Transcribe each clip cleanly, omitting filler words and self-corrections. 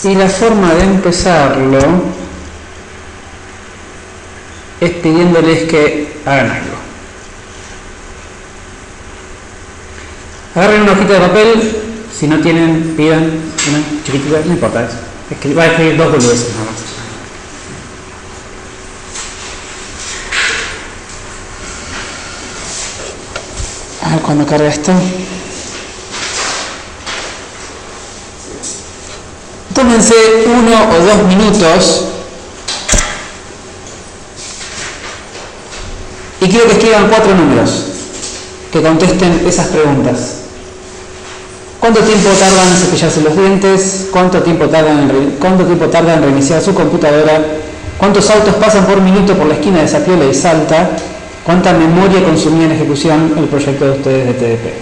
Y la forma de empezarlo es pidiéndoles que hagan algo. Agarren una hojita de papel, si no tienen, pidan una chiquitita, no importa eso. Va a escribir 2 boludeces nada más. A ver cuando carga esto. Tómense 1 o 2 minutos y quiero que escriban 4 números que contesten esas preguntas. ¿Cuánto tiempo tardan en cepillarse los dientes? ¿Cuánto tiempo tarda en reiniciar su computadora? ¿Cuántos autos pasan por minuto por la esquina de Zapiola y Salta? ¿Cuánta memoria consumía en ejecución el proyecto de ustedes de TDP?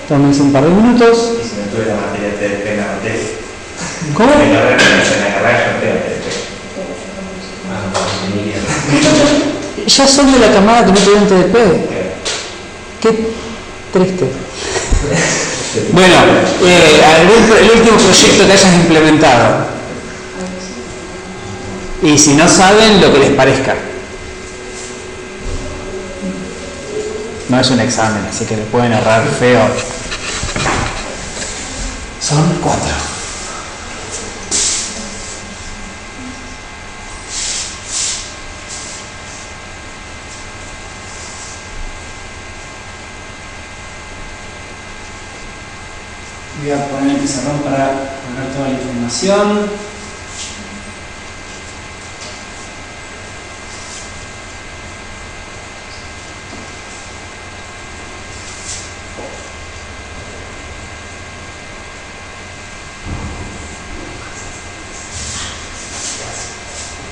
Tómense un par de minutos. Y si no tuve la materia de TDP en la materia. ¿Cómo? En la carrera yo no tengo TDP. Ya son de la camada que no tuvieron TDP. Qué triste. Bueno, el último proyecto que hayas implementado. Y si no saben, lo que les parezca. No es un examen, así que le pueden errar feo. Son 4. Voy a poner el pizarrón para poner toda la información.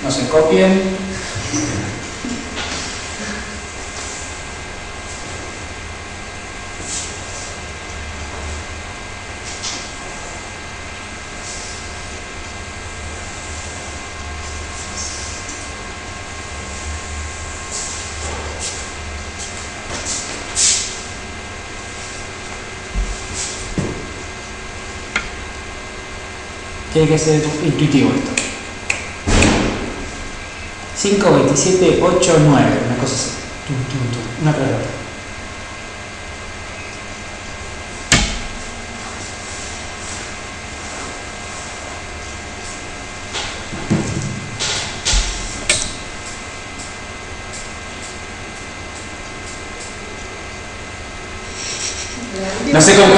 No se copien. Tiene que ser intuitivo esto. 5, 27, 8, 9, una cosa así. Una tras la otra. No sé con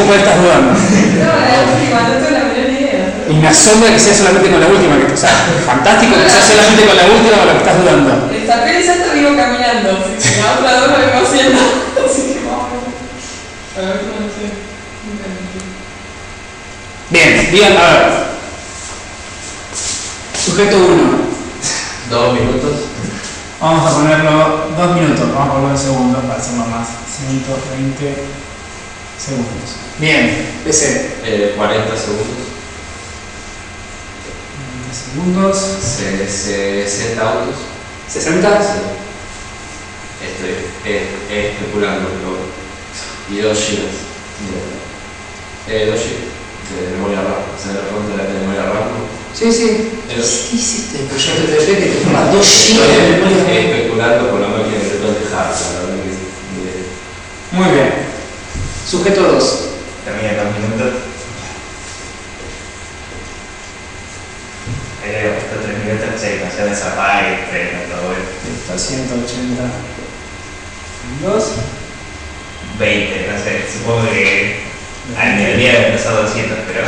cuál estás dudando. No, la última, no tengo la menor idea. Y me asombra que sea solamente con la última, o sea, fantástico que sea solamente con la última con lo que estás dudando. El tapé y salto vivo caminando, la otra 2 lo vengo haciendo. Así que vamos a ver cómo no sé. Bien, digan, a ver. Sujeto 1. 2 minutos. Vamos a ponerlo 2 minutos, vamos a ponerlo en segundos para hacerlo más. 120 segundos. Bien, PC. 40 segundos. 40 segundos. 60 autos. 60. Estoy especulando, pero. Y 2 gigas. 2 gigas de memoria RAM. ¿Se da cuenta de la memoria RAM? Sí, sí. ¿Qué hiciste el proyecto de TDP que te toma 2 gigas de memoria? Estoy especulando con la máquina de todo el hardware. Muy bien. Sujeto 2. También 2 minutos. Ahí había puesto 3 minutos, no sé, no se desapaga y frena todo eso. Listo, 180 segundos. 20, no sé, supongo que al mediodía había empezado 200, pero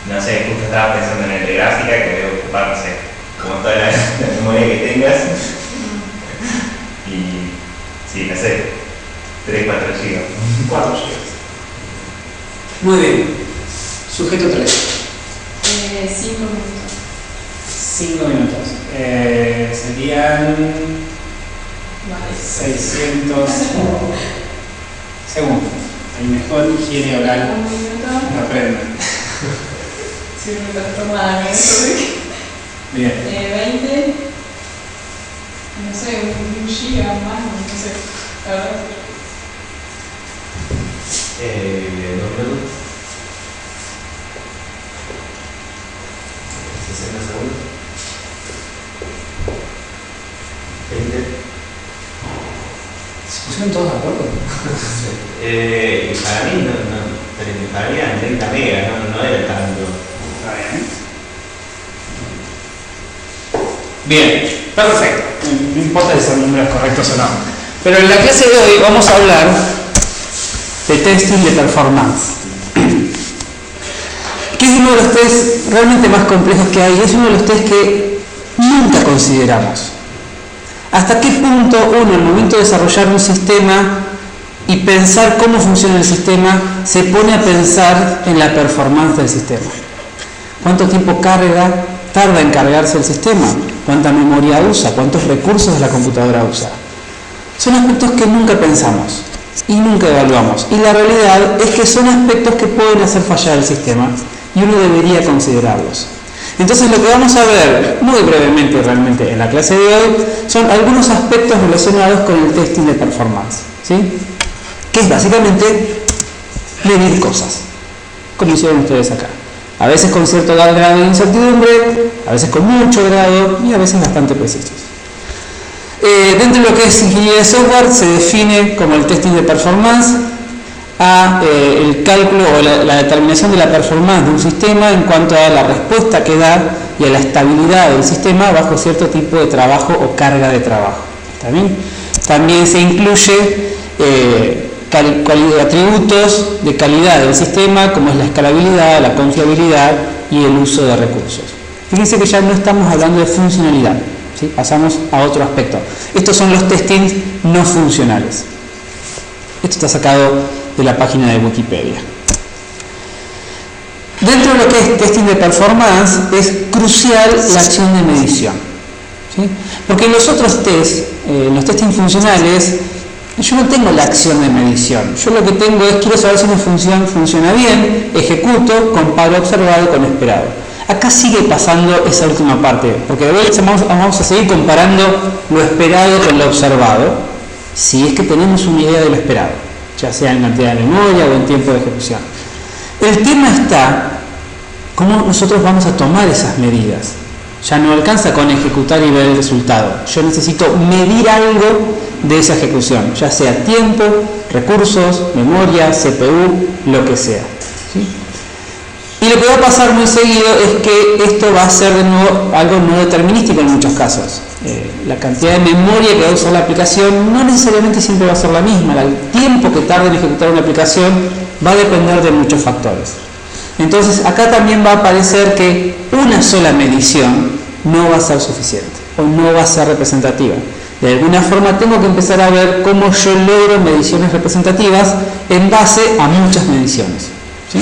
no sé, justo estaba pensando en el de gráfica que debe ocupar, no sé, como toda la memoria que tengas. Y sí, no sé, 3, 4 gigas. 4 gigas. Muy bien. Sujeto 3. 5 minutos. 5 minutos. Serían Vale. 600 segundos. El mejor higiene oral 1 minuto. lo aprenden. Sí, me toma Bien. 20. No sé, un giga más, no sé. La verdad. 2 minutos. Para mí para mí eran 30 megas, no era tanto. Está bien. Bien, perfecto. No importa si son números correctos o no. Pero en la clase de hoy vamos a hablar de testing de performance, que es uno de los test realmente más complejos que hay. Es uno de los test que nunca consideramos. ¿Hasta qué punto uno, al momento de desarrollar un sistema y pensar cómo funciona el sistema, se pone a pensar en la performance del sistema? ¿Cuánto tiempo tarda en cargarse el sistema? ¿Cuánta memoria usa? ¿Cuántos recursos la computadora usa? Son aspectos que nunca pensamos y nunca evaluamos. Y la realidad es que son aspectos que pueden hacer fallar el sistema y uno debería considerarlos. Entonces lo que vamos a ver muy brevemente realmente en la clase de hoy son algunos aspectos relacionados con el testing de performance, ¿sí? Que es básicamente medir cosas, como hicieron ustedes acá. A veces con cierto grado de incertidumbre, a veces con mucho grado y a veces bastante precisos. Dentro de lo que es ingeniería de software se define como el testing de performance el cálculo o la determinación de la performance de un sistema en cuanto a la respuesta que da y a la estabilidad del sistema bajo cierto tipo de trabajo o carga de trabajo. ¿Está bien? También se incluye atributos de calidad del sistema como es la escalabilidad, la confiabilidad y el uso de recursos. Fíjense que ya no estamos hablando de funcionalidad, ¿sí? Pasamos a otro aspecto. Estos son los testings no funcionales. Esto está sacado de la página de Wikipedia. Dentro de lo que es testing de performance es crucial la acción de medición, ¿sí? Porque en los otros test, los testing funcionales, yo no tengo la acción de medición. Yo lo que tengo es, quiero saber si una función funciona bien, ejecuto, comparo observado con esperado. Acá sigue pasando esa última parte, porque de vuelta vamos a seguir comparando lo esperado con lo observado, si es que tenemos una idea de lo esperado, ya sea en cantidad de memoria o en tiempo de ejecución. El tema está cómo nosotros vamos a tomar esas medidas. Ya no alcanza con ejecutar y ver el resultado. Yo necesito medir algo de esa ejecución, ya sea tiempo, recursos, memoria, CPU, lo que sea, ¿sí? Y lo que va a pasar muy seguido es que esto va a ser de nuevo algo no determinístico en muchos casos. La cantidad de memoria que va a usar la aplicación no necesariamente siempre va a ser la misma. El tiempo que tarde en ejecutar una aplicación va a depender de muchos factores. Entonces acá también va a aparecer que una sola medición no va a ser suficiente o no va a ser representativa. De alguna forma tengo que empezar a ver cómo yo logro mediciones representativas en base a muchas mediciones, ¿sí?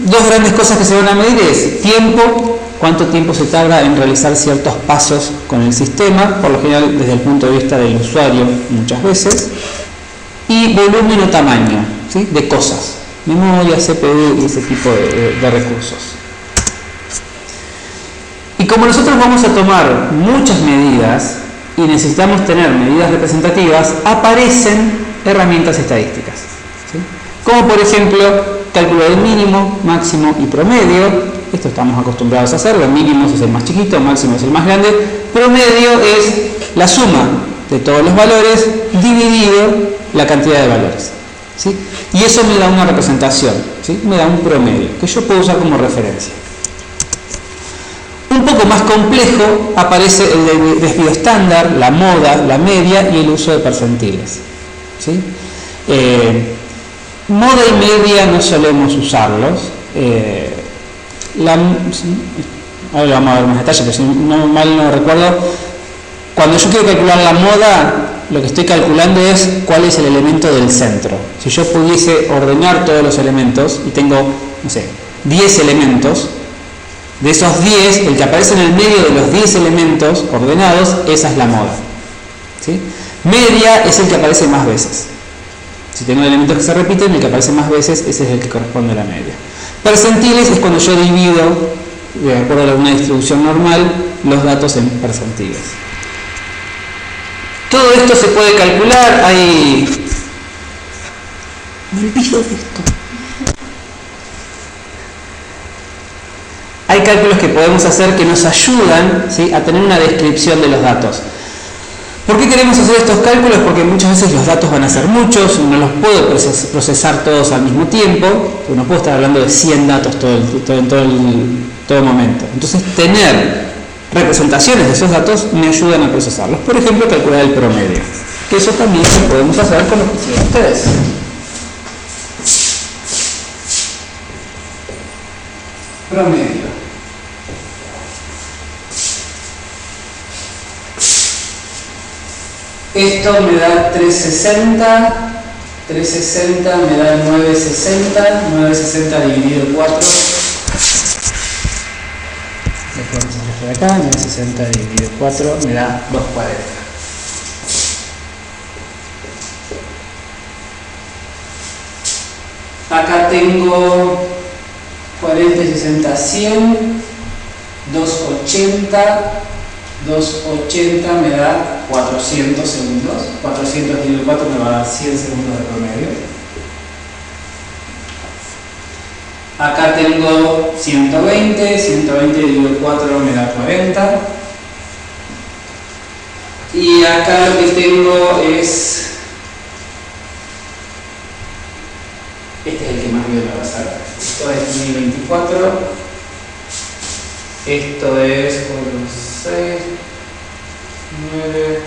Dos grandes cosas que se van a medir es tiempo, cuánto tiempo se tarda en realizar ciertos pasos con el sistema, por lo general desde el punto de vista del usuario muchas veces, y volumen o tamaño, ¿sí? De cosas, memoria, CPU y ese tipo de recursos. Y como nosotros vamos a tomar muchas medidas y necesitamos tener medidas representativas, aparecen herramientas estadísticas, ¿sí? Como por ejemplo cálculo del mínimo, máximo y promedio. Esto estamos acostumbrados a hacerlo. El mínimo es el más chiquito, el máximo es el más grande. Promedio es la suma de todos los valores dividido la cantidad de valores, ¿sí? Y eso me da una representación, ¿sí? Me da un promedio que yo puedo usar como referencia. Un poco más complejo aparece el desvío estándar, la moda, la media y el uso de percentiles, ¿sí? Moda y media no solemos usarlos. Ahora lo vamos a ver más detalle, pero si mal no recuerdo, cuando yo quiero calcular la moda, lo que estoy calculando es cuál es el elemento del centro. Si yo pudiese ordenar todos los elementos y tengo, no sé, 10 elementos, de esos 10, el que aparece en el medio de los 10 elementos ordenados, esa es la moda, ¿sí? Media es el que aparece más veces. Si tengo elementos que se repiten, el que aparece más veces, ese es el que corresponde a la media. Percentiles es cuando yo divido, de acuerdo a una distribución normal, los datos en percentiles. Todo esto se puede calcular, Me olvido de esto. Hay cálculos que podemos hacer que nos ayudan, ¿sí?, a tener una descripción de los datos. ¿Por qué queremos hacer estos cálculos? Porque muchas veces los datos van a ser muchos, no los puedo procesar todos al mismo tiempo, porque no puedo estar hablando de 100 datos todo momento. Entonces, tener representaciones de esos datos me ayudan a procesarlos. Por ejemplo, calcular el promedio, que eso también lo podemos hacer con lo que hicieron ustedes. Promedio. Esto me da 360, 360 me da 960, 960 dividido 4. De acá, 960 dividido 4 me da 240. Acá tengo 40 y 60, 100, 280, 280 me da 400 segundos, 400 dividido 4 me va a dar 100 segundos de promedio. Acá tengo 120, 120 dividido 4 me da 40. Y acá lo que tengo es... Este es el que más bien me va a hacer. Esto es 1024. Esto es 6, 9.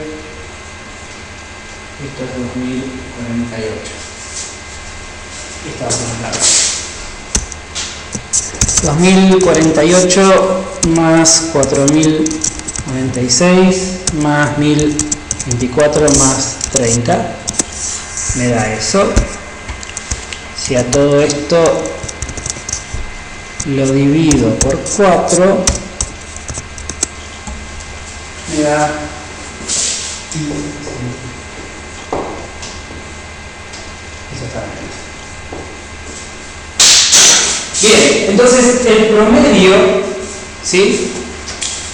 Esto es 2048. Esta va a ser más larga. 2048 más 4096 más 1024 más 30 me da eso. Si a todo esto lo divido por 4 me da eso está bien. Bien, entonces el promedio, ¿sí?,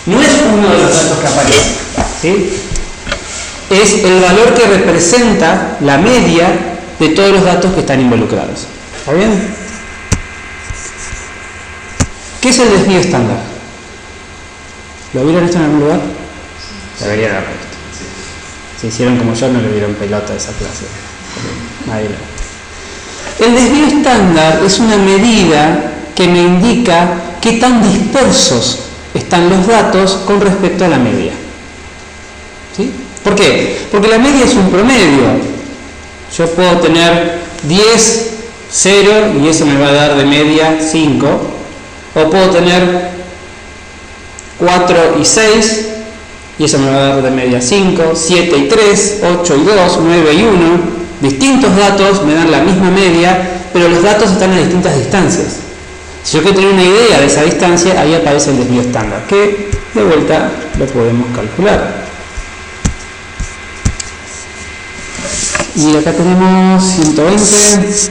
no es uno de los datos que aparece, ¿sí?, es el valor que representa la media de todos los datos que están involucrados. ¿Está bien? ¿Qué es el desvío estándar? ¿Lo vieron esto en algún lugar? Debería haberlo visto. Si hicieron como yo, no le dieron pelota a esa clase. Nadie lo... El desvío estándar es una medida que me indica qué tan dispersos están los datos con respecto a la media. ¿Sí? ¿Por qué? Porque la media es un promedio. Yo puedo tener 10, 0 y eso me va a dar de media 5. O puedo tener 4 y 6 y eso me va a dar de media 5, 7 y 3, 8 y 2, 9 y 1. Distintos datos me dan la misma media, pero los datos están a distintas distancias. Si yo quiero tener una idea de esa distancia, ahí aparece el desvío estándar, que de vuelta lo podemos calcular. Y acá tenemos 120,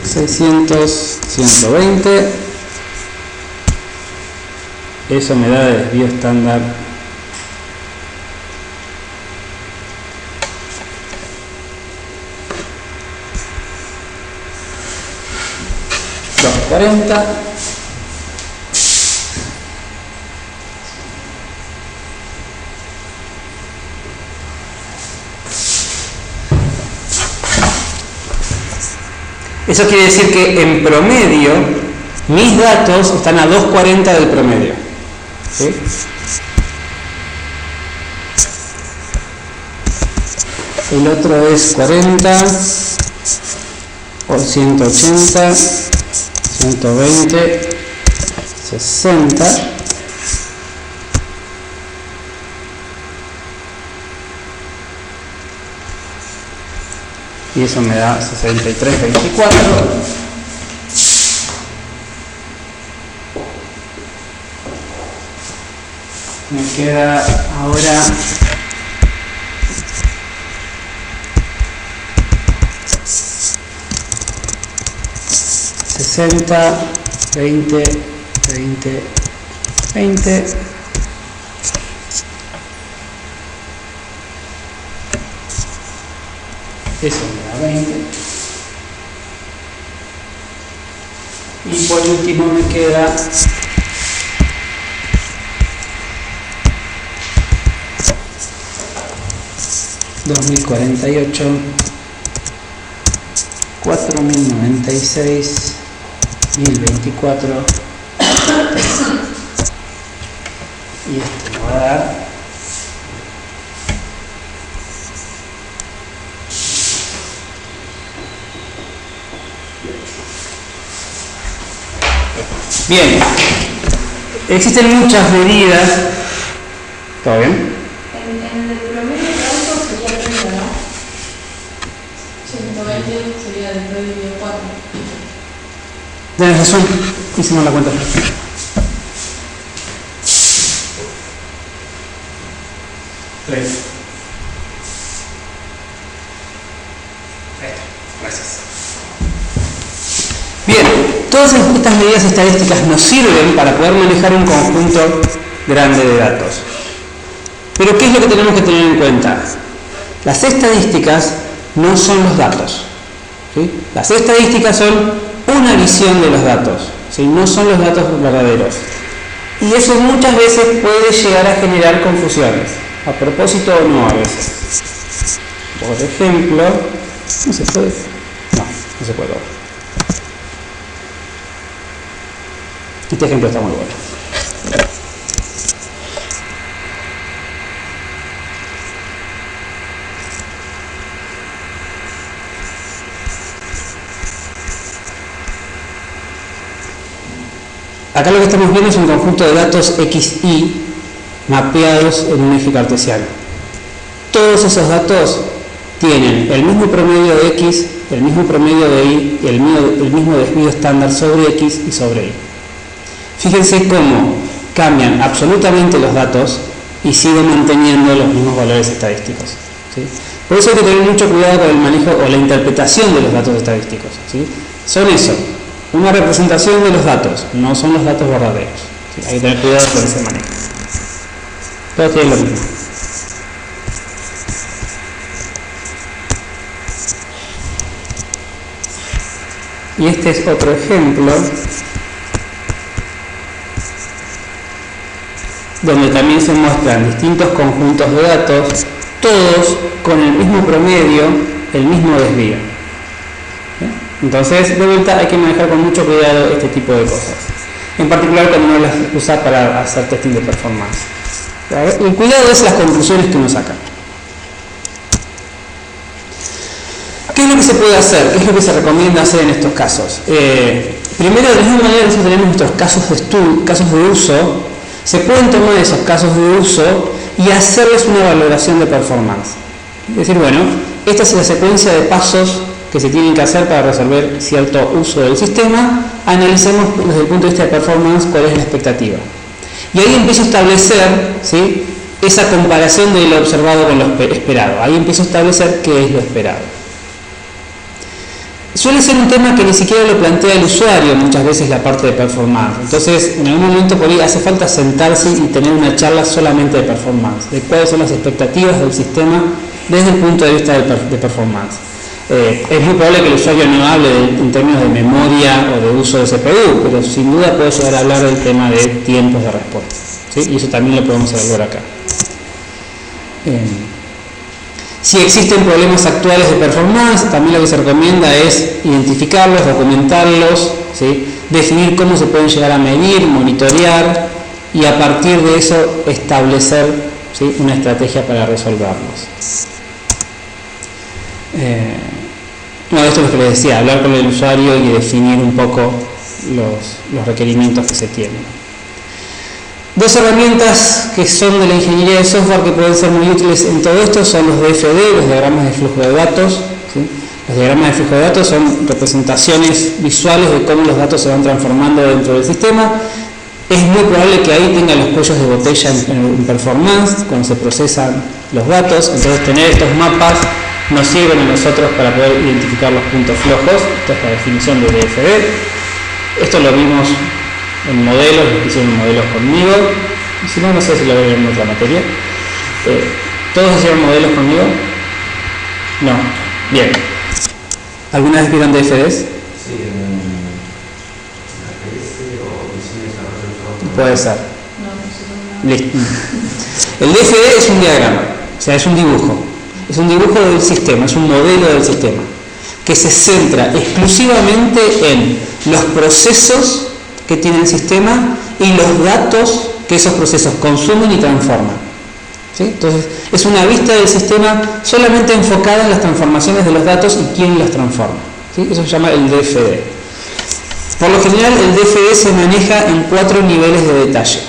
600, 120. Eso me da de desvío estándar 240. Eso quiere decir que en promedio mis datos están a 240 del promedio. ¿Sí? El otro es 40 por 180, 120, 60. Y eso me da 63, 24. Me queda ahora 60, 20, 20, 20. Eso me da 20. Y por último me queda 2048, 4096, 1024, y esto me va a dar bien. Existen muchas medidas. ¿Todo bien? En el promedio de datos sería 30, ¿no? 120 sería después de 4. Tienes razón, hicimos la cuenta. Gracias. Bien, todas estas medidas estadísticas nos sirven para poder manejar un conjunto grande de datos. Pero ¿qué es lo que tenemos que tener en cuenta? Las estadísticas no son los datos, ¿sí? Las estadísticas son una visión de los datos, ¿sí? No son los datos verdaderos. Y eso muchas veces puede llegar a generar confusiones, a propósito o no a veces. Por ejemplo, ¿no se puede? No se puede. Este ejemplo está muy bueno. Acá lo que estamos viendo es un conjunto de datos XY mapeados en un eje cartesiano. Todos esos datos tienen el mismo promedio de X, el mismo promedio de Y y el mismo desvío estándar sobre X y sobre Y. Fíjense cómo cambian absolutamente los datos y siguen manteniendo los mismos valores estadísticos, ¿sí? Por eso hay que tener mucho cuidado con el manejo o la interpretación de los datos estadísticos, ¿sí? Son eso, una representación de los datos, no son los datos verdaderos, ¿sí? Hay que tener cuidado con ese manejo. Todos tienen lo mismo. Y este es otro ejemplo donde también se muestran distintos conjuntos de datos, todos con el mismo promedio, el mismo desvío. Entonces, de vuelta, hay que manejar con mucho cuidado este tipo de cosas. En particular cuando uno las usa para hacer testing de performance. El cuidado es las conclusiones que uno saca. ¿Qué es lo que se puede hacer? ¿Qué es lo que se recomienda hacer en estos casos? Primero, de la misma manera que nosotros tenemos nuestros casos de estudio, casos de uso, se pueden tomar esos casos de uso y hacerles una valoración de performance. Es decir, bueno, esta es la secuencia de pasos que se tienen que hacer para resolver cierto uso del sistema. Analicemos desde el punto de vista de performance cuál es la expectativa. Y ahí empiezo a establecer, ¿sí?, esa comparación de lo observado con lo esperado. Ahí empiezo a establecer qué es lo esperado. Suele ser un tema que ni siquiera lo plantea el usuario muchas veces la parte de performance. Entonces, en algún momento por ahí hace falta sentarse y tener una charla solamente de performance, de cuáles son las expectativas del sistema desde el punto de vista de performance. Es muy probable que el usuario no hable en términos de memoria o de uso de CPU, pero sin duda puede llegar a hablar del tema de tiempos de respuesta, ¿sí? Y eso también lo podemos evaluar acá. Si existen problemas actuales de performance, también lo que se recomienda es identificarlos, documentarlos, ¿sí?, definir cómo se pueden llegar a medir, monitorear y a partir de eso establecer, ¿sí?, una estrategia para resolverlos. No, esto es lo que les decía, hablar con el usuario y definir un poco los requerimientos que se tienen. Dos herramientas que son de la ingeniería de software que pueden ser muy útiles en todo esto son los DFD, los diagramas de flujo de datos, ¿sí? Los diagramas de flujo de datos son representaciones visuales de cómo los datos se van transformando dentro del sistema. Es muy probable que ahí tenga los cuellos de botella en performance cuando se procesan los datos. Entonces tener estos mapas nos sirven a nosotros para poder identificar los puntos flojos. Esta es la definición de DFD. Esto lo vimos en modelos, los que hicieron modelos conmigo. Si no, no sé si lo ven en otra materia. ¿Todos hicieron modelos conmigo? No. Bien. ¿Alguna vez vieron DFDs? Sí, en la PS o diseño de desarrollo. Puede ser. No, Listo. El DFD es un diagrama, o sea, es un dibujo. Es un dibujo del sistema, es un modelo del sistema, que se centra exclusivamente en los procesos que tiene el sistema y los datos que esos procesos consumen y transforman. ¿Sí? Entonces, es una vista del sistema solamente enfocada en las transformaciones de los datos y quién las transforma. ¿Sí? Eso se llama el DFD. Por lo general, el DFD se maneja en 4 niveles de detalle.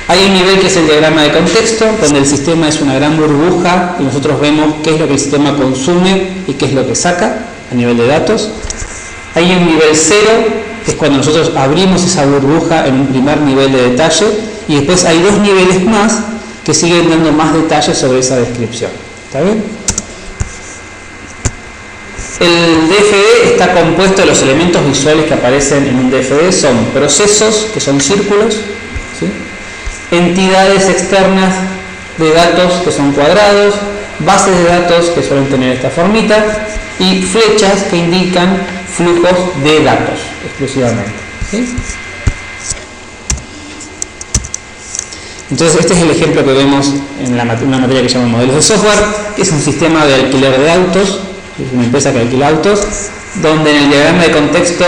Hay un nivel que es el diagrama de contexto, donde el sistema es una gran burbuja y nosotros vemos qué es lo que el sistema consume y qué es lo que saca a nivel de datos. Hay un nivel 0, que es cuando nosotros abrimos esa burbuja en un primer nivel de detalle, y después hay 2 niveles más que siguen dando más detalles sobre esa descripción. ¿Está bien? El DFD está compuesto de los elementos visuales que aparecen en un DFD, son procesos, que son círculos, ¿sí? Entidades externas de datos, que son cuadrados, bases de datos, que suelen tener esta formita, y flechas que indican flujos de datos, exclusivamente. ¿Sí? Entonces, este es el ejemplo que vemos en una materia que se llama modelos de software, que es un sistema de alquiler de autos, es una empresa que alquila autos, donde en el diagrama de contexto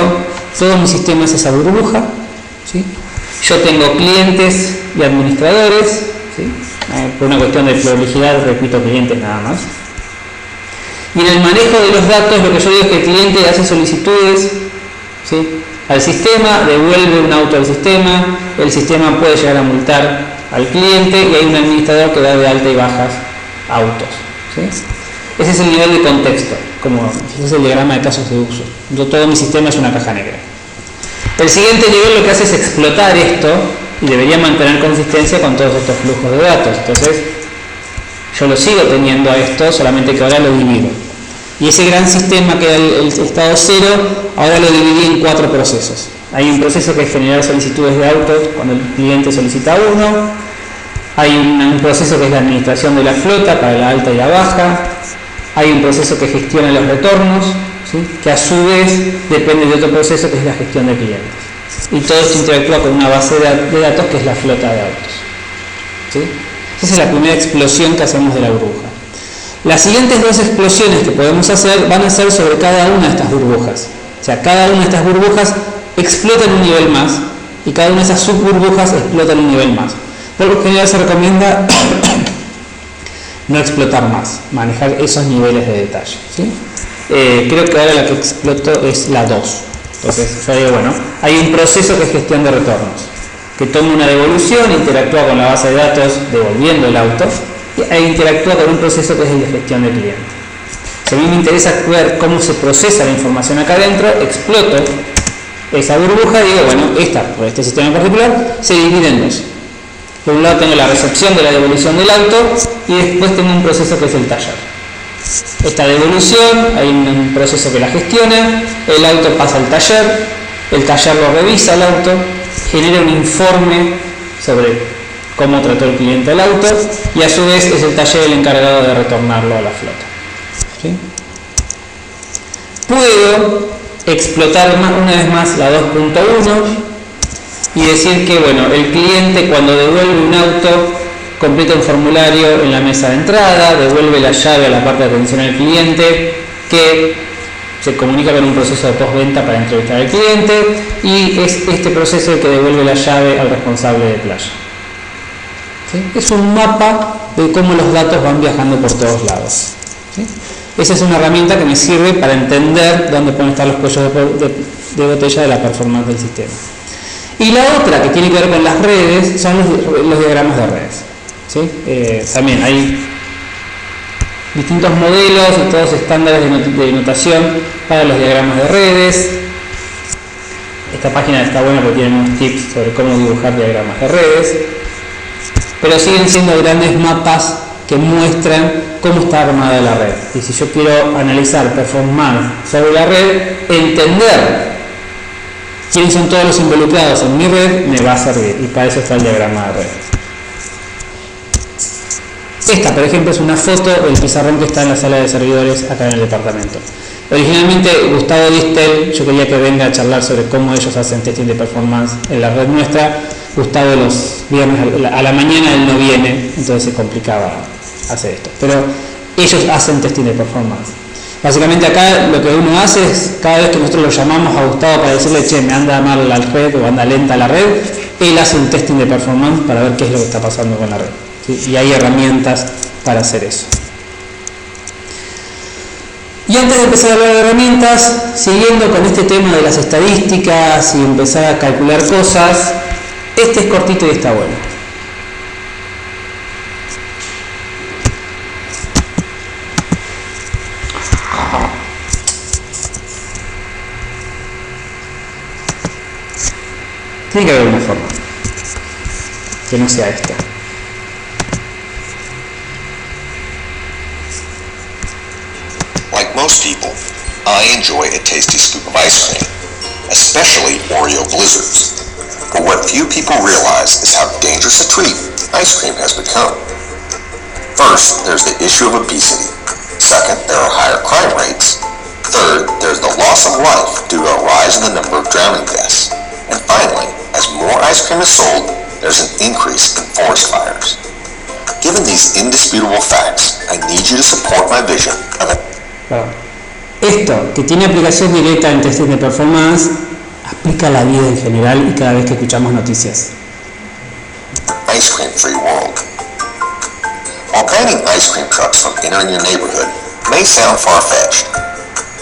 todo mi sistema es esa burbuja, ¿sí? Yo tengo clientes y administradores, ¿sí? Por una cuestión de pluralidad repito clientes nada más. Y en el manejo de los datos lo que yo digo es que el cliente hace solicitudes, ¿sí? Al sistema, devuelve un auto al sistema, el sistema puede llegar a multar al cliente y hay un administrador que da de alta y bajas autos, ¿sí? Ese es el nivel de contexto, como ese es el diagrama de casos de uso. Entonces, todo mi sistema es una caja negra. El siguiente nivel lo que hace es explotar esto y debería mantener consistencia con todos estos flujos de datos. Entonces, yo lo sigo teniendo a esto, solamente que ahora lo divido. Y ese gran sistema que era el estado 0, ahora lo dividí en 4 procesos. Hay un proceso que es generar solicitudes de autos cuando el cliente solicita uno. Hay un proceso que es la administración de la flota para la alta y la baja. Hay un proceso que gestiona los retornos, ¿sí? Que a su vez depende de otro proceso que es la gestión de clientes. Y todo esto interactúa con una base de datos que es la flota de autos. ¿Sí? Esa es la primera explosión que hacemos de la burbuja. Las siguientes 2 explosiones que podemos hacer van a ser sobre cada una de estas burbujas. O sea, cada una de estas burbujas explota en un nivel más y cada una de esas subburbujas explota en un nivel más. Por lo general se recomienda no explotar más, manejar esos niveles de detalle, ¿sí? Creo que ahora la que explotó es la 2. Entonces yo digo, bueno, hay un proceso que es gestión de retornos, que toma una devolución, interactúa con la base de datos devolviendo el auto e interactúa con un proceso que es el de gestión de cliente. Si a mí me interesa ver cómo se procesa la información acá adentro, exploto esa burbuja y digo, bueno, por este sistema en particular se divide en 2. Por un lado tengo la recepción de la devolución del auto y después tengo un proceso que es el taller. Esta devolución, hay un proceso que la gestiona, el auto pasa al taller, el taller lo revisa el auto, genera un informe sobre cómo trató el cliente el auto y a su vez es el taller el encargado de retornarlo a la flota. ¿Sí? Puedo explotar una vez más la 2.1 y decir que bueno, el cliente cuando devuelve un auto completa un formulario en la mesa de entrada, devuelve la llave a la parte de atención al cliente que se comunica con un proceso de postventa para entrevistar al cliente y es este proceso el que devuelve la llave al responsable de playa. ¿Sí? Es un mapa de cómo los datos van viajando por todos lados. ¿Sí? Esa es una herramienta que me sirve para entender dónde pueden estar los cuellos de botella de la performance del sistema. Y la otra que tiene que ver con las redes son los diagramas de redes. ¿Sí? También hay distintos modelos y todos estándares de notación para los diagramas de redes. Esta página está buena porque tiene unos tips sobre cómo dibujar diagramas de redes, pero siguen siendo grandes mapas que muestran cómo está armada la red. Y si yo quiero analizar performance sobre la red, entender quiénes son todos los involucrados en mi red me va a servir, y para eso está el diagrama de red. Esta, por ejemplo, es una foto del pizarrón que está en la sala de servidores acá en el departamento. Originalmente Gustavo Distel, yo quería que venga a charlar sobre cómo ellos hacen testing de performance en la red nuestra. Gustavo los viernes a la mañana él no viene, entonces se complicaba hace esto. Pero ellos hacen testing de performance. Básicamente acá lo que uno hace es, cada vez que nosotros lo llamamos a Gustavo para decirle, che, me anda mal la red o anda lenta la red, él hace un testing de performance para ver qué es lo que está pasando con la red. ¿Sí? Y hay herramientas para hacer eso. Y antes de empezar a hablar de herramientas, siguiendo con este tema de las estadísticas y empezar a calcular cosas, este es cortito y está bueno. Tiene que haber una forma que no sea esta. Like most people, I enjoy a tasty scoop of ice cream, especially Oreo blizzards. But what few people realize is how dangerous a treat ice cream has become. First, there's the issue of obesity. Second, there are higher crime rates. Third, there's the loss of life due to a rise in the number of drowning deaths. And finally, as more ice cream is sold, there's an increase in forest fires. Given these indisputable facts, I need you to support my vision of a Claro. Esto, que tiene aplicación directa en testing de performance, aplica a la vida en general y cada vez que escuchamos noticias. ice cream free world. While banning ice cream trucks from entering your neighborhood may sound far-fetched,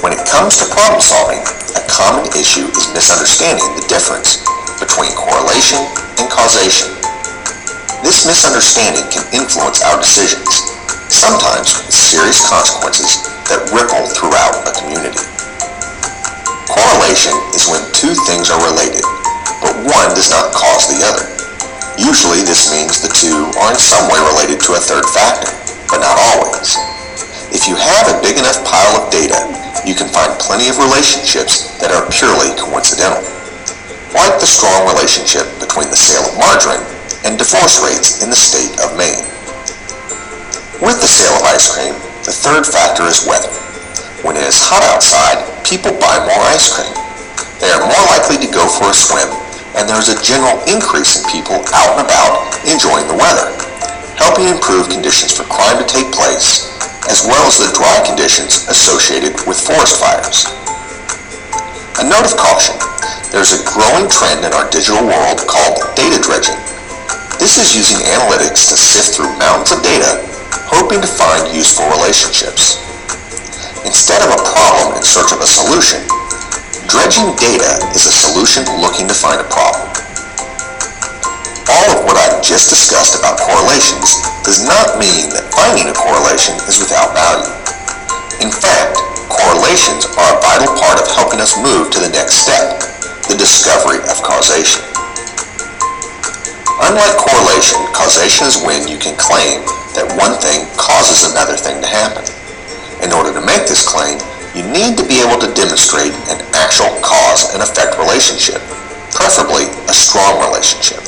when it comes to problem solving, a common issue is misunderstanding the difference between correlation and causation. This misunderstanding can influence our decisions, sometimes with serious consequences that ripple throughout a community. Correlation is when two things are related, but one does not cause the other. Usually this means the two are in some way related to a third factor, but not always. If you have a big enough pile of data, you can find plenty of relationships that are purely coincidental, like the strong relationship between the sale of margarine and divorce rates in the state of Maine. With the sale of ice cream, the third factor is weather. When it is hot outside, people buy more ice cream. They are more likely to go for a swim, and there is a general increase in people out and about enjoying the weather, helping improve conditions for crime to take place, as well as the dry conditions associated with forest fires. A note of caution, there is a growing trend in our digital world called data dredging. This is using analytics to sift through mountains of data, hoping to find useful relationships. Instead of a problem in search of a solution, dredging data is a solution looking to find a problem. All of what I've just discussed about correlations does not mean that finding a correlation is without value. In fact, correlations are a vital part of helping us move to the next step, the discovery of causation. Unlike correlation, causation is when you can claim that one thing causes another thing to happen. In order to make this claim, you need to be able to demonstrate an actual cause and effect relationship, preferably a strong relationship.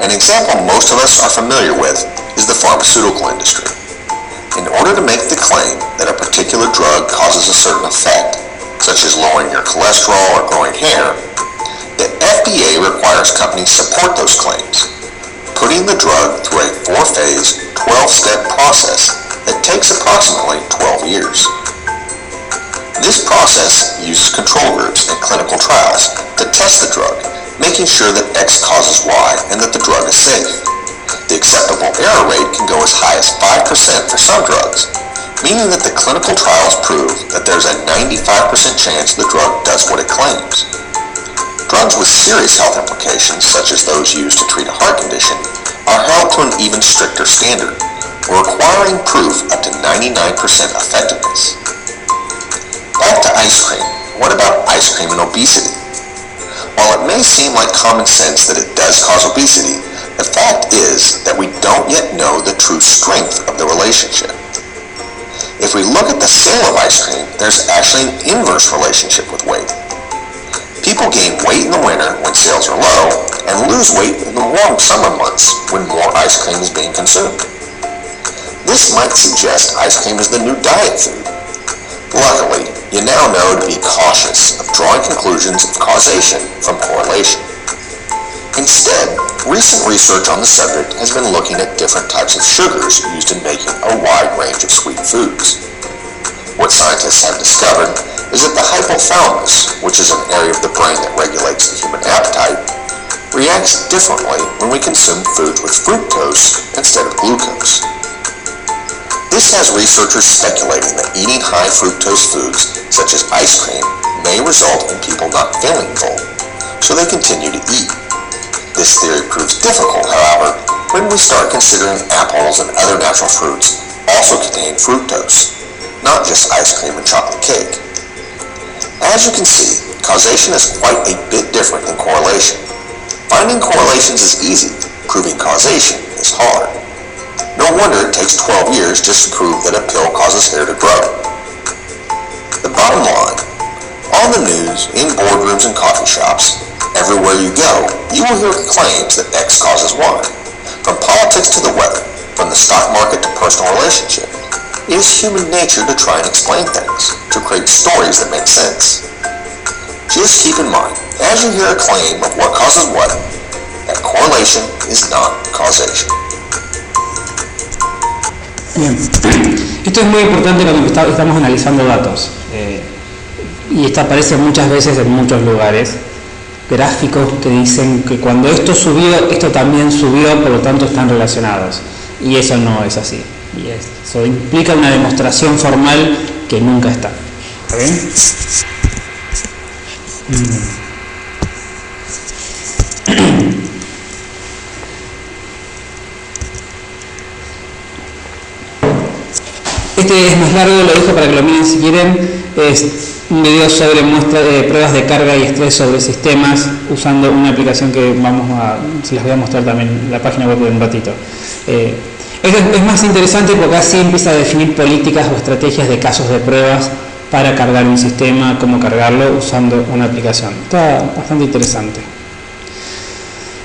An example most of us are familiar with is the pharmaceutical industry. In order to make the claim that a particular drug causes a certain effect, such as lowering your cholesterol or growing hair, the FDA requires companies support those claims, putting the drug through a 4-phase, 12-step process that takes approximately 12 years. This process uses control groups and clinical trials to test the drug, making sure that X causes Y and that the drug is safe. The acceptable error rate can go as high as 5% for some drugs, meaning that the clinical trials prove that there's a 95% chance the drug does what it claims. Drugs with serious health implications, such as those used to treat a heart condition, are held to an even stricter standard, requiring proof up to 99% effectiveness. Back to ice cream. What about ice cream and obesity? While it may seem like common sense that it does cause obesity, the fact is that we don't yet know the true strength of the relationship. If we look at the sale of ice cream, there's actually an inverse relationship with weight. People gain weight in the winter when sales are low and lose weight in the warm summer months when more ice cream is being consumed. This might suggest ice cream is the new diet food. Luckily, you now know to be cautious of drawing conclusions of causation from correlation. Instead, recent research on the subject has been looking at different types of sugars used in making a wide range of sweet foods. What scientists have discovered is that the hypothalamus, which is an area of the brain that regulates the human appetite, reacts differently when we consume foods with fructose instead of glucose. This has researchers speculating that eating high fructose foods, such as ice cream, may result in people not feeling full, so they continue to eat. This theory proves difficult, however, when we start considering apples and other natural fruits also contain fructose, not just ice cream and chocolate cake. As you can see, causation is quite a bit different than correlation. Finding correlations is easy, proving causation is hard. No wonder it takes 12 years just to prove that a pill causes hair to grow. The bottom line, on the news, in boardrooms and coffee shops, everywhere you go, you will hear claims that X causes Y. From politics to the weather, from the stock market to personal relationship, it is human nature to try and explain things, to create stories that make sense. Just keep in mind, as you hear a claim of what causes what, that correlation is not causation. Bien, esto es muy importante cuando estamos analizando datos y esto aparece muchas veces en muchos lugares, gráficos que dicen que cuando esto subió, esto también subió, por lo tanto están relacionados, y eso no es así, y eso implica una demostración formal que nunca está. ¿Está bien? Este es más largo, lo dejo para que lo miren si quieren. Es un video sobre pruebas de carga y estrés sobre sistemas usando una aplicación que se las voy a mostrar también en la página web de un ratito. Esto es más interesante porque así empieza a definir políticas o estrategias de casos de pruebas para cargar un sistema, cómo cargarlo usando una aplicación. Está bastante interesante.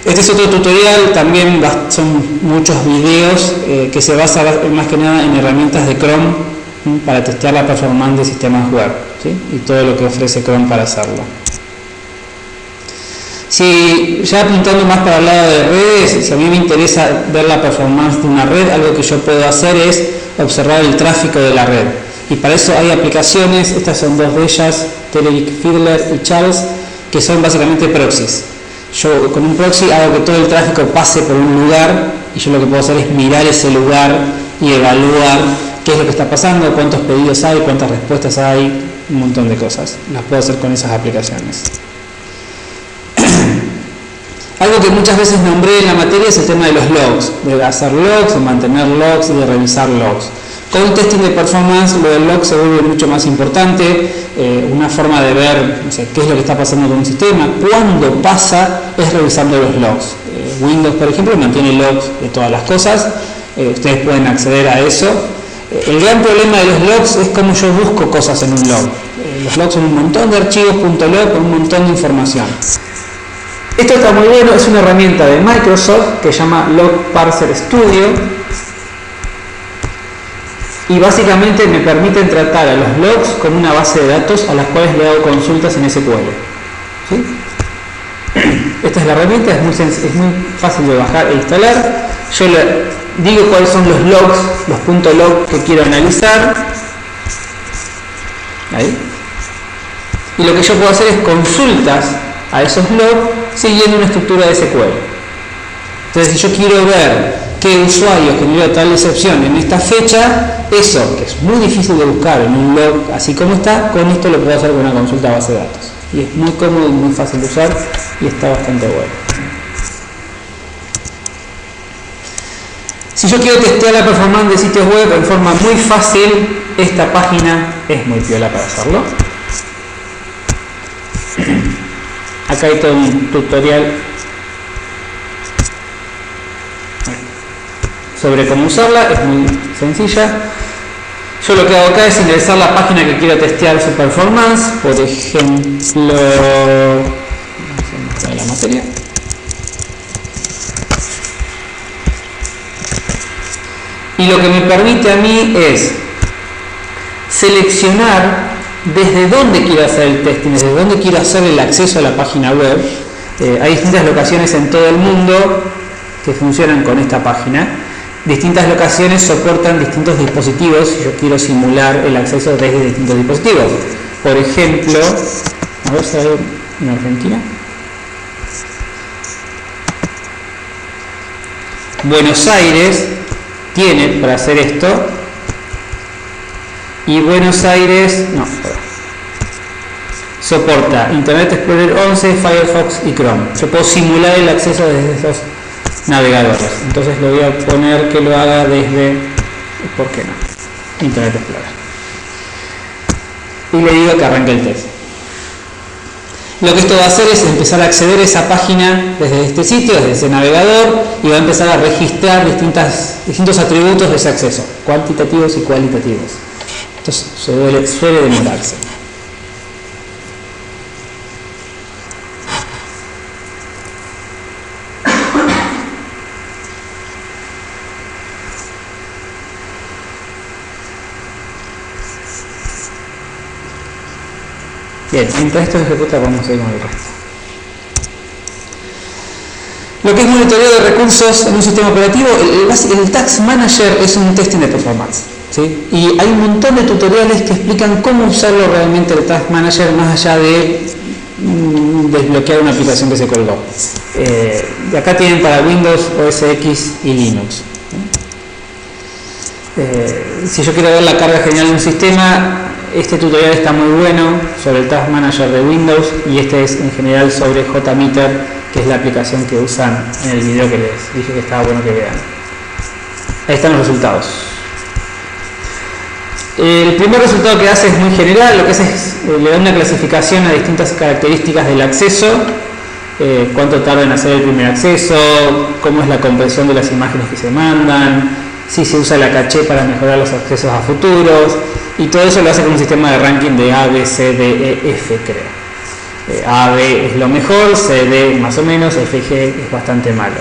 Este es otro tutorial, también son muchos videos que se basan más que nada en herramientas de Chrome para testear la performance de sistemas web, ¿sí? Y todo lo que ofrece Chrome para hacerlo. Si ya apuntando más para el lado de redes, si a mí me interesa ver la performance de una red, algo que yo puedo hacer es observar el tráfico de la red. Y para eso hay aplicaciones, estas son dos de ellas, Telerik Fiddler y Charles, que son básicamente proxies. Yo con un proxy hago que todo el tráfico pase por un lugar y yo lo que puedo hacer es mirar ese lugar y evaluar qué es lo que está pasando, cuántos pedidos hay, cuántas respuestas hay, un montón de cosas. Las puedo hacer con esas aplicaciones. Algo que muchas veces nombré en la materia es el tema de los logs, de hacer logs, de mantener logs y de revisar logs. Con el testing de performance, lo del log se vuelve mucho más importante, una forma de ver qué es lo que está pasando con un sistema, cuándo pasa, es revisando los logs. Windows, por ejemplo, mantiene logs de todas las cosas, ustedes pueden acceder a eso. El gran problema de los logs es cómo yo busco cosas en un log. Los logs son un montón de archivos .log con un montón de información. Esto está muy bueno, es una herramienta de Microsoft que se llama Log Parser Studio. Y básicamente me permiten tratar a los logs como una base de datos a las cuales le hago consultas en SQL. ¿Sí? Esta es la herramienta, es muy fácil de bajar e instalar. Yo le digo cuáles son los logs, los .log que quiero analizar. Ahí. Y lo que yo puedo hacer es consultas a esos logs siguiendo una estructura de SQL. Entonces, si yo quiero ver qué usuario generó tal excepción en esta fecha, eso, que es muy difícil de buscar en un log así como está, con esto lo puedo hacer con una consulta a base de datos. Y es muy cómodo y muy fácil de usar y está bastante bueno. Si yo quiero testear la performance de sitios web en forma muy fácil, esta página es muy piola para hacerlo. Acá hay todo un tutorial sobre cómo usarla, es muy sencilla. Yo lo que hago acá es ingresar la página que quiero testear su performance, por ejemplo, la materia. Y lo que me permite a mí es seleccionar desde dónde quiero hacer el testing, desde dónde quiero hacer el acceso a la página web, Hay distintas locaciones en todo el mundo que funcionan con esta página. Distintas locaciones soportan distintos dispositivos si yo quiero simular el acceso desde distintos dispositivos. Por ejemplo, a ver si hay en Argentina. Buenos Aires tiene para hacer esto, y Buenos Aires soporta Internet Explorer 11, Firefox y Chrome. Yo puedo simular el acceso desde esos navegadores. Entonces le voy a poner que lo haga desde, ¿por qué no?, Internet Explorer. Y le digo que arranque el test. Lo que esto va a hacer es empezar a acceder a esa página desde este sitio, desde ese navegador, y va a empezar a registrar distintos atributos de ese acceso, cuantitativos y cualitativos. Entonces suele demorarse. Bien, mientras esto se ejecuta vamos a ir con el resto. Lo que es monitoreo de recursos en un sistema operativo, el Task Manager es un testing de performance, ¿sí? Y hay un montón de tutoriales que explican cómo usarlo realmente el Task Manager más allá de desbloquear una aplicación que se colgó. Y acá tienen para Windows, OS X y Linux. Si yo quiero ver la carga general de un sistema, este tutorial está muy bueno sobre el Task Manager de Windows, y este es en general sobre JMeter, que es la aplicación que usan en el video que les dije que estaba bueno que vean. Ahí están los resultados. El primer resultado que hace es muy general. Lo que hace es le da una clasificación a distintas características del acceso, cuánto tarda en hacer el primer acceso, cómo es la compresión de las imágenes que se mandan, si se usa la caché para mejorar los accesos a futuros, y todo eso lo hace con un sistema de ranking de A, B, C, D, E, F, creo. A, B es lo mejor, C, D más o menos, F, G es bastante malo.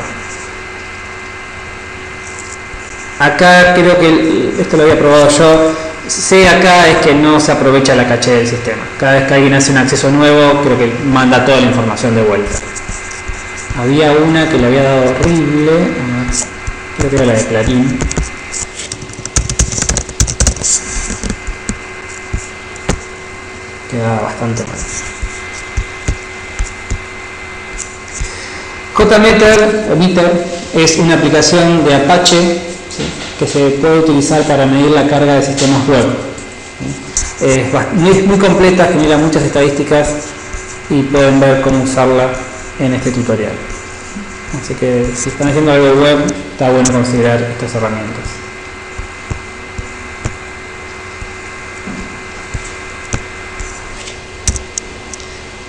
Acá creo que esto lo había probado yo. C acá es que no se aprovecha la caché del sistema. Cada vez que alguien hace un acceso nuevo, creo que manda toda la información de vuelta. Había una que le había dado horrible, creo que era la de Clarín. Quedaba bastante mal. JMeter es una aplicación de Apache, ¿sí?, que se puede utilizar para medir la carga de sistemas web. Es muy completa, genera muchas estadísticas y pueden ver cómo usarla en este tutorial. Así que si están haciendo algo web, está bueno considerar estas herramientas.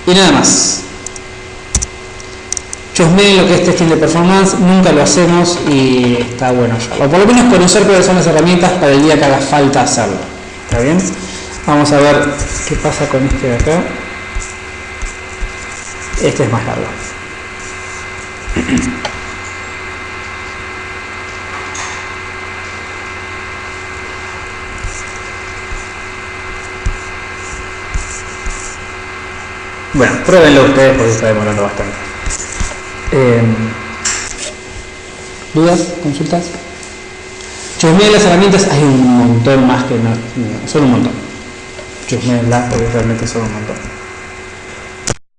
Y nada más. Chusmeen lo que es testing de performance, nunca lo hacemos y está bueno ya. O por lo menos conocer cuáles son las herramientas para el día que haga falta hacerlo. ¿Está bien? Vamos a ver qué pasa con este de acá. Este es más largo. Bueno, pruébenlo ustedes porque está demorando bastante. ¿Dudas? ¿Consultas? Chusmeen las herramientas, hay un montón más que no, son un montón. Chusmeenlas porque realmente son un montón.